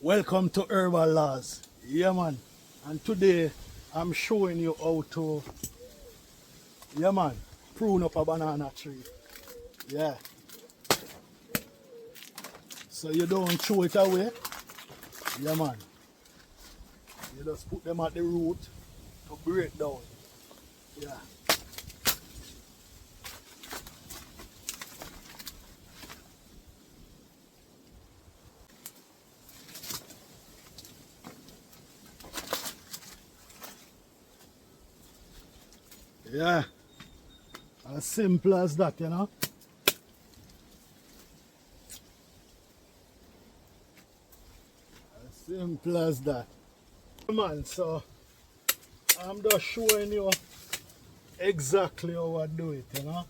Welcome to Herbal Laws. Yeah, man. And today I'm showing you how to, yeah, man, prune up a banana tree. Yeah. So you don't throw it away. Yeah, man. You just put them at the root to break down. Yeah. Yeah. As simple as that, you know. As simple as that. Man, so I'm just showing you exactly how I do it, you know.